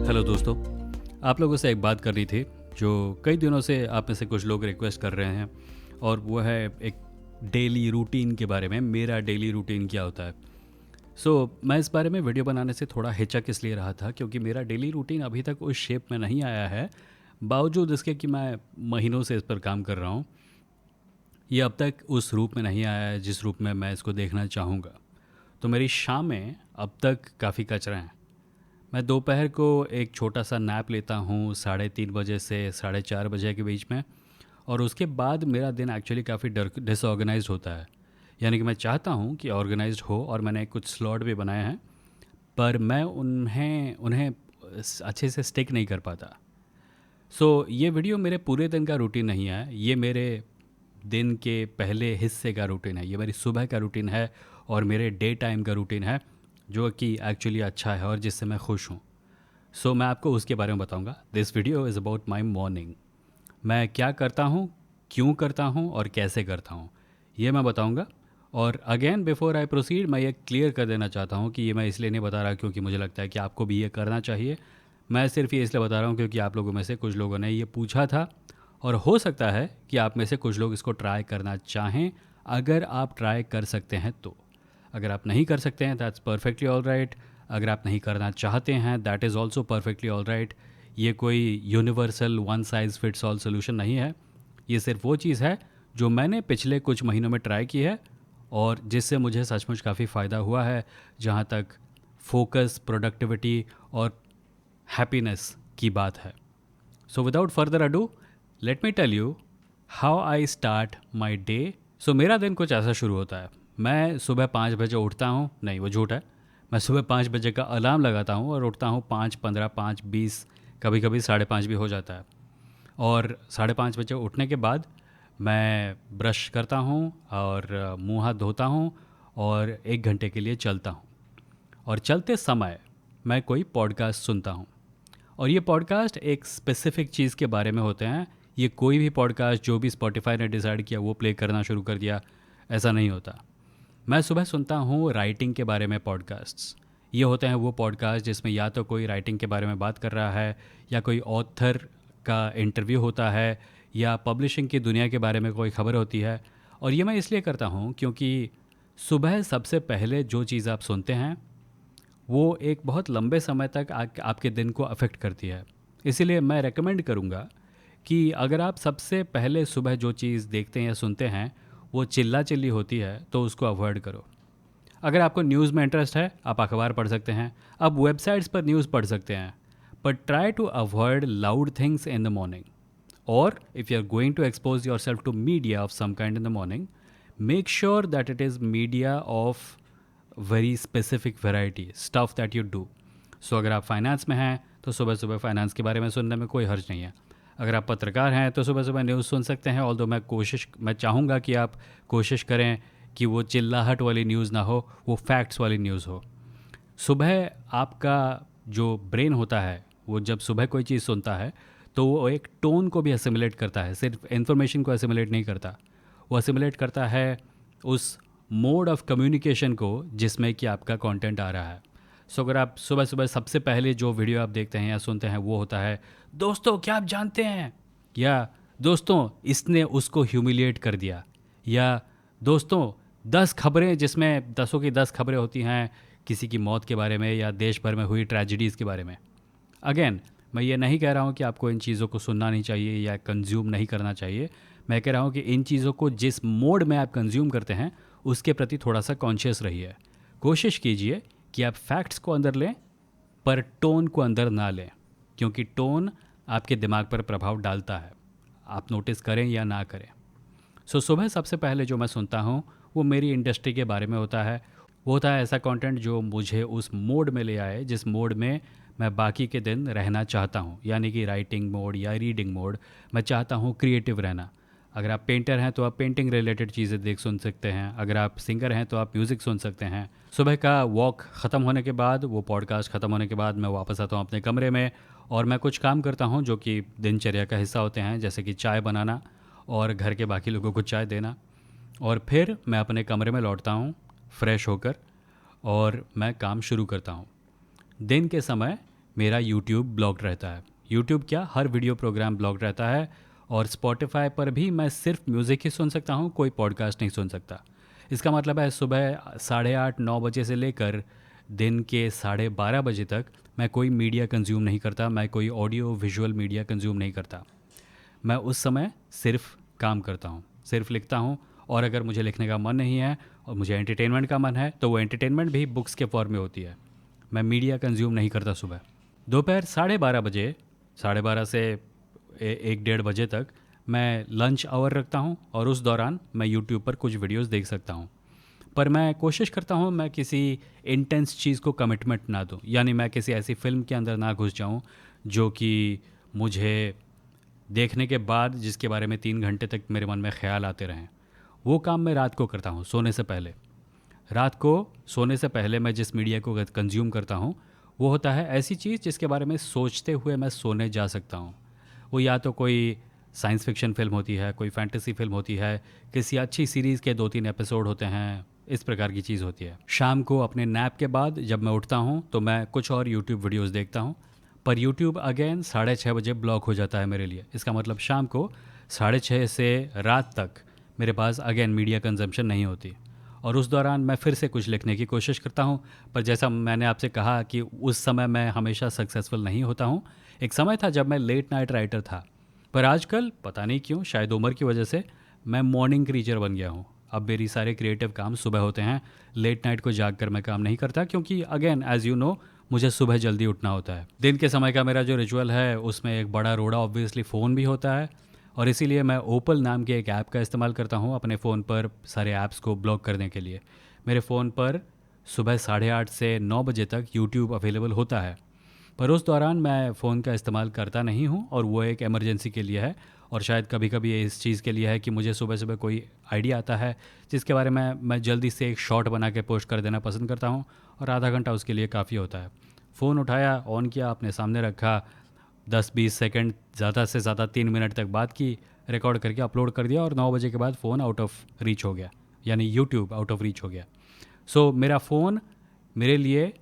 Hello दोस्तों, आप लोगों से एक बात करनी थी जो कई दिनों से आप में से कुछ लोग रिक्वेस्ट कर रहे हैं, और वो है एक डेली रूटीन के बारे में। मेरा डेली रूटीन क्या होता है। मैं इस बारे में वीडियो बनाने से थोड़ा हिचक इसलिए रहा था क्योंकि मेरा डेली रूटीन अभी तक उस शेप में नहीं आया है, बावजूद इसके कि मैं महीनों से इस पर काम कर रहा हूँ। ये अब तक उस रूप में नहीं आया है जिस रूप में मैं इसको देखना चाहूँगा। तो मेरी शामें अब तक काफ़ी कचरा हैं। मैं दोपहर को एक छोटा सा नैप लेता हूँ 3:30 बजे से 4:30 बजे के बीच में, और उसके बाद मेरा दिन एक्चुअली काफ़ी डिसऑर्गेनाइज्ड होता है। यानी कि मैं चाहता हूँ कि ऑर्गेनाइज्ड हो, और मैंने कुछ स्लॉट भी बनाए हैं, पर मैं उन्हें उन्हें अच्छे से स्टिक नहीं कर पाता। ये वीडियो मेरे पूरे दिन का रूटीन नहीं है, ये मेरे दिन के पहले हिस्से का रूटीन है, ये मेरी सुबह का रूटीन है और मेरे डे टाइम का रूटीन है, जो कि एक्चुअली अच्छा है और जिससे मैं खुश हूँ। मैं आपको उसके बारे में बताऊँगा। This video is about my morning. मैं क्या करता हूँ, क्यों करता हूँ और कैसे करता हूँ, ये मैं बताऊँगा। और अगेन बिफोर आई प्रोसीड, मैं ये क्लियर कर देना चाहता हूँ कि ये मैं इसलिए नहीं बता रहा क्योंकि मुझे लगता है कि आपको भी ये करना चाहिए। मैं सिर्फ ये इसलिए बता रहा हूँ क्योंकि आप लोगों में से कुछ लोगों ने ये पूछा था, और हो सकता है कि आप में से कुछ लोग इसको ट्राई करना चाहें। अगर आप ट्राई कर सकते हैं तो, अगर आप नहीं कर सकते हैं दैट्स परफेक्टली ऑल राइट। अगर आप नहीं करना चाहते हैं that is also perfectly all right. ये कोई universal one size fits all solution नहीं है। ये सिर्फ वो चीज़ है जो मैंने पिछले कुछ महीनों में ट्राई की है और जिससे मुझे सचमुच काफ़ी फ़ायदा हुआ है, जहाँ तक फोकस, प्रोडक्टिविटी और हैप्पीनेस की बात है। So without further ado, let me tell you how I start my day. मेरा दिन कुछ ऐसा शुरू होता है। मैं सुबह 5 बजे उठता हूँ, नहीं वो झूठ है। मैं सुबह 5 बजे का अलार्म लगाता हूँ और उठता हूँ 5:15, 5:20, कभी कभी 5:30 भी हो जाता है। और 5:30 बजे उठने के बाद मैं ब्रश करता हूँ और मुँह हाथ धोता हूँ और 1 घंटे के लिए चलता हूँ। और चलते समय मैं कोई पॉडकास्ट सुनता हूँ, और ये पॉडकास्ट एक स्पेसिफिक चीज़ के बारे में होते हैं। ये कोई भी पॉडकास्ट जो भी स्पॉटिफाई ने डिसाइड किया वो प्ले करना शुरू कर दिया, ऐसा नहीं होता। मैं सुबह सुनता हूँ राइटिंग के बारे में पॉडकास्ट्स। ये होते हैं वो पॉडकास्ट जिसमें या तो कोई राइटिंग के बारे में बात कर रहा है, या कोई ऑथर का इंटरव्यू होता है, या पब्लिशिंग की दुनिया के बारे में कोई खबर होती है। और ये मैं इसलिए करता हूँ क्योंकि सुबह सबसे पहले जो चीज़ आप सुनते हैं वो एक बहुत लंबे समय तक आपके दिन को अफेक्ट करती है। इसीलिए मैं रेकमेंड करूँगा कि अगर आप सबसे पहले सुबह जो चीज़ देखते हैं या सुनते हैं वो चिल्ला चिल्ली होती है तो उसको अवॉइड करो। अगर आपको न्यूज़ में इंटरेस्ट है, आप अखबार पढ़ सकते हैं, आप वेबसाइट्स पर न्यूज़ पढ़ सकते हैं, but try to avoid loud things in the morning. और if you are going to expose yourself to media of some kind in the morning, make sure that it is media of very specific variety stuff that you do. अगर आप finance में हैं तो सुबह सुबह finance के बारे में सुनने में कोई हर्ज नहीं है। अगर आप पत्रकार हैं तो सुबह सुबह न्यूज़ सुन सकते हैं, ऑल्दो मैं चाहूँगा कि आप कोशिश करें कि वो चिल्लाहट वाली न्यूज़ ना हो, वो फैक्ट्स वाली न्यूज़ हो। सुबह आपका जो ब्रेन होता है वो जब सुबह कोई चीज़ सुनता है तो वो एक टोन को भी असिमुलेट करता है, सिर्फ इन्फॉर्मेशन को असिमुलेट नहीं करता। वो असिमुलेट करता है उस मोड ऑफ कम्युनिकेशन को जिसमें कि आपका कंटेंट आ रहा है। अगर आप सुबह सुबह सबसे पहले जो वीडियो आप देखते हैं या सुनते हैं वो होता है, दोस्तों क्या आप जानते हैं, या दोस्तों इसने उसको ह्यूमिलिएट कर दिया, या दोस्तों 10 खबरें, जिसमें 10 की 10 खबरें होती हैं किसी की मौत के बारे में या देश भर में हुई ट्रेजिडीज़ के बारे में। अगेन, मैं ये नहीं कह रहा हूँ कि आपको इन चीज़ों को सुनना नहीं चाहिए या कंज्यूम नहीं करना चाहिए। मैं कह रहा हूँ कि इन चीज़ों को जिस मोड में आप कंज्यूम करते हैं उसके प्रति थोड़ा सा कॉन्शियस रहिए। कोशिश कीजिए कि आप फैक्ट्स को अंदर लें पर टोन को अंदर ना लें, क्योंकि टोन आपके दिमाग पर प्रभाव डालता है, आप नोटिस करें या ना करें। सुबह सबसे पहले जो मैं सुनता हूँ वो मेरी इंडस्ट्री के बारे में होता है। वो होता है ऐसा कंटेंट जो मुझे उस मोड में ले आए जिस मोड में मैं बाकी के दिन रहना चाहता हूँ, यानी कि राइटिंग मोड या रीडिंग मोड। मैं चाहता हूँ क्रिएटिव रहना। अगर आप पेंटर हैं तो आप पेंटिंग रिलेटेड चीज़ें सुन सकते हैं। अगर आप सिंगर हैं तो आप म्यूज़िक सुन सकते हैं। सुबह का वॉक ख़त्म होने के बाद, वो पॉडकास्ट ख़त्म होने के बाद मैं वापस आता हूँ अपने कमरे में और मैं कुछ काम करता हूँ जो कि दिनचर्या का हिस्सा होते हैं, जैसे कि चाय बनाना और घर के बाकी लोगों को चाय देना। और फिर मैं अपने कमरे में लौटता हूँ फ्रेश होकर और मैं काम शुरू करता हूँ। दिन के समय मेरा यूट्यूब ब्लॉक्ड रहता है। यूट्यूब क्या, हर वीडियो प्रोग्राम ब्लॉक्ड रहता है। और स्पॉटिफाई पर भी मैं सिर्फ म्यूज़िक ही सुन सकता हूँ, कोई पॉडकास्ट नहीं सुन सकता। इसका मतलब है सुबह 8:30-9 बजे से लेकर दिन के 12:30 बजे तक मैं कोई मीडिया कंज्यूम नहीं करता, मैं कोई ऑडियो विजुअल मीडिया कंज्यूम नहीं करता। मैं उस समय सिर्फ काम करता हूँ, सिर्फ लिखता हूँ। और अगर मुझे लिखने का मन नहीं है और मुझे एंटरटेनमेंट का मन है तो वो एंटरटेनमेंट भी बुक्स के फॉर्म में होती है। मैं मीडिया कंज्यूम नहीं करता सुबह। दोपहर 12:30 बजे, 12:30 से 1-1:30 बजे तक मैं लंच आवर रखता हूँ और उस दौरान मैं यूट्यूब पर कुछ वीडियोस देख सकता हूँ। पर मैं कोशिश करता हूँ मैं किसी इंटेंस चीज़ को कमिटमेंट ना दूँ, यानी मैं किसी ऐसी फिल्म के अंदर ना घुस जाऊँ जो कि मुझे देखने के बाद जिसके बारे में 3 घंटे तक मेरे मन में ख्याल आते रहें। वो काम मैं रात को करता हूँ, सोने से पहले। रात को सोने से पहले मैं जिस मीडिया को कंज्यूम करता हूँ वो होता है ऐसी चीज़ जिसके बारे में सोचते हुए मैं सोने जा सकता हूँ। वो या तो कोई साइंस फिक्शन फिल्म होती है, कोई फैंटेसी फिल्म होती है, किसी अच्छी सीरीज़ के 2-3 एपिसोड होते हैं, इस प्रकार की चीज़ होती है। शाम को अपने नैप के बाद जब मैं उठता हूँ तो मैं कुछ और यूट्यूब वीडियोज़ देखता हूँ। पर यूट्यूब अगेन 6:30 बजे ब्लॉक हो जाता है मेरे लिए। इसका मतलब शाम को 6:30 से रात तक मेरे पास अगेन मीडिया कंजम्पशन नहीं होती। और उस दौरान मैं फिर से कुछ लिखने की कोशिश करता हूँ। पर जैसा मैंने आपसे कहा कि उस समय मैं हमेशा सक्सेसफुल नहीं होता हूँ। एक समय था जब मैं लेट नाइट राइटर था, पर आजकल पता नहीं क्यों, शायद उम्र की वजह से मैं मॉर्निंग क्रीचर बन गया हूँ। अब मेरी सारे क्रिएटिव काम सुबह होते हैं। लेट नाइट को जाग कर मैं काम नहीं करता क्योंकि अगेन एज़ यू नो मुझे सुबह जल्दी उठना होता है। दिन के समय का मेरा जो रिचुअल है उसमें एक बड़ा रोड़ा ऑब्वियसली फ़ोन भी होता है और इसीलिए मैं ओपल नाम के एक ऐप का इस्तेमाल करता हूँ अपने फ़ोन पर सारे ऐप्स को ब्लॉक करने के लिए। मेरे फ़ोन पर सुबह 8:30 से 9 बजे तक यूट्यूब अवेलेबल होता है, पर उस दौरान मैं फ़ोन का इस्तेमाल करता नहीं हूँ और वो एक इमरजेंसी के लिए है। और शायद कभी कभी ये इस चीज़ के लिए है कि मुझे सुबह सुबह कोई आइडिया आता है जिसके बारे में मैं जल्दी से एक शॉट बना के पोस्ट कर देना पसंद करता हूँ और आधा घंटा उसके लिए काफ़ी होता है। फ़ोन उठाया, ऑन किया, अपने सामने रखा, 10-20 सेकंड, ज़्यादा से ज़्यादा 3 मिनट तक बात की, रिकॉर्ड करके अपलोड कर दिया और 9 बजे के बाद फ़ोन आउट ऑफ रीच हो गया, यानी यूट्यूब आउट ऑफ रीच हो गया। सो मेरा फ़ोन मेरे लिए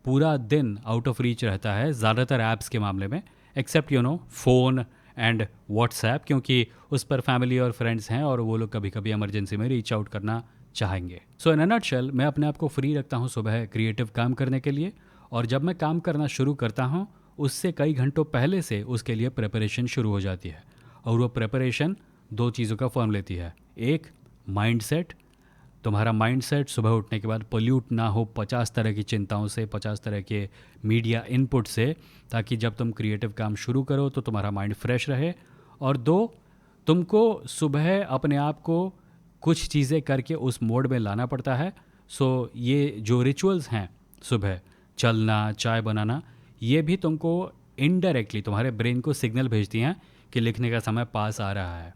पूरा दिन आउट ऑफ रीच रहता है ज़्यादातर ऐप्स के मामले में, एक्सेप्ट फ़ोन एंड व्हाट्सएप, क्योंकि उस पर फैमिली और फ्रेंड्स हैं और वो लोग कभी कभी इमरजेंसी में रीच आउट करना चाहेंगे। सो इन अ नटशेल मैं अपने आप को फ्री रखता हूँ सुबह क्रिएटिव काम करने के लिए। और जब मैं काम करना शुरू करता हूँ उससे कई घंटों पहले से उसके लिए प्रिपरेशन शुरू हो जाती है। और वो प्रिपरेशन 2 चीज़ों का फॉर्म लेती है। एक, माइंडसेट। तुम्हारा माइंडसेट सुबह उठने के बाद पोल्यूट ना हो 50 तरह की चिंताओं से, 50 तरह के मीडिया इनपुट से, ताकि जब तुम क्रिएटिव काम शुरू करो तो तुम्हारा माइंड फ्रेश रहे। और 2, तुमको सुबह अपने आप को कुछ चीज़ें करके उस मोड में लाना पड़ता है। सो ये जो रिचुअल्स हैं, सुबह चलना, चाय बनाना, ये भी तुमको इनडायरेक्टली तुम्हारे ब्रेन को सिग्नल भेजती हैं कि लिखने का समय पास आ रहा है।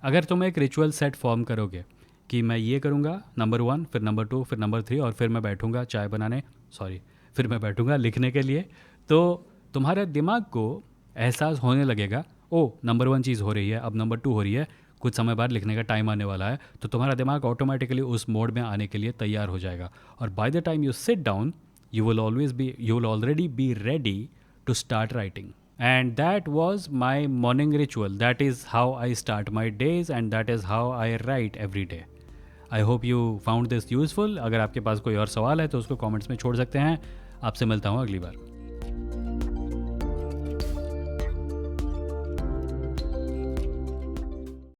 अगर तुम एक रिचुअल सेट फॉर्म करोगे कि मैं ये करूँगा नंबर 1, फिर नंबर 2, फिर नंबर 3 और फिर मैं बैठूँगा फिर मैं बैठूँगा लिखने के लिए, तो तुम्हारे दिमाग को एहसास होने लगेगा, ओ नंबर 1 चीज़ हो रही है, अब नंबर 2 हो रही है, कुछ समय बाद लिखने का टाइम आने वाला है। तो तुम्हारा दिमाग ऑटोमेटिकली उस मोड में आने के लिए तैयार हो जाएगा और by the time you sit down you will already be ready to start writing. And that was my morning ritual. That is how I start my days and that is how I write every day. I hope you found this useful. अगर आपके पास कोई और सवाल है तो उसको comments में छोड़ सकते हैं। आपसे मिलता हूँ अगली बार।